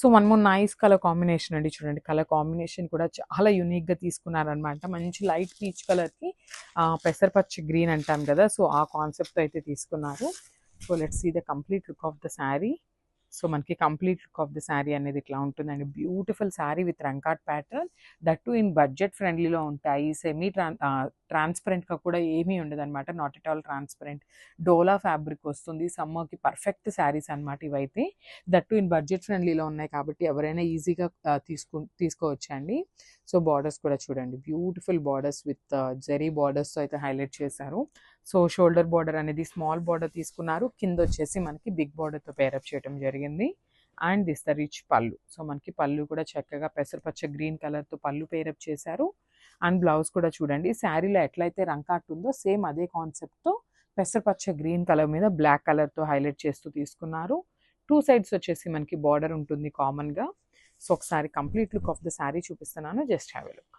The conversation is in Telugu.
So one more nice colour combination అండి. చూడండి కలర్ కాంబినేషన్ కూడా చాలా యూనిక్గా తీసుకున్నారనమాట. మంచి లైట్ పీచ్ కలర్కి పెసరపచ్చి గ్రీన్ అంటాం కదా, సో ఆ కాన్సెప్ట్ అయితే తీసుకున్నారు. So let's see the complete look of the sari. So మనకి complete look of the sari అనేది ఇట్లా ఉంటుందండి. బ్యూటిఫుల్ శారీ విత్ రంకాట్ pattern, that too in budget ఫ్రెండ్లీలో ఉంటాయి. సెమీ ట్రాన్స్పరెంట్గా కూడా ఏమీ ఉండదు అనమాట, not at all transparent. Dola fabric వస్తుంది. సమ్మర్కి పర్ఫెక్ట్ శారీస్ అనమాట ఇవైతే. దట్ టు ఇన్ బడ్జెట్ ఫ్రెండ్లీలో ఉన్నాయి కాబట్టి ఎవరైనా ఈజీగా తీసుకోవచ్చండి. సో బార్డర్స్ కూడా చూడండి, బ్యూటిఫుల్ బార్డర్స్ విత్ జెరీ బార్డర్స్తో అయితే హైలైట్ చేశారు. సో షోల్డర్ బార్డర్ అనేది స్మాల్ బార్డర్ తీసుకున్నారు, కింద వచ్చేసి మనకి బిగ్ బార్డర్తో పేరప్ చేయడం జరిగింది. అండ్ దిస్ ద రిచ్ పళ్ళు. సో మనకి పళ్ళు కూడా చక్కగా పెసరపచ్చ గ్రీన్ కలర్తో పళ్ళు పేరప్ చేశారు. అండ్ బ్లౌజ్ కూడా చూడండి, శారీలో ఎట్లయితే రంకాట్ ఉందో సేమ్ అదే కాన్సెప్ట్తో పెసరపచ్చ గ్రీన్ కలర్ మీద బ్లాక్ కలర్తో హైలైట్ చేస్తూ తీసుకున్నారు. టూ సైడ్స్ వచ్చేసి మనకి బార్డర్ ఉంటుంది కామన్గా. సో ఒకసారి complete look of the sari చూపిస్తున్నాను, జస్ట్ హ్యావ్ ఎ లుక్.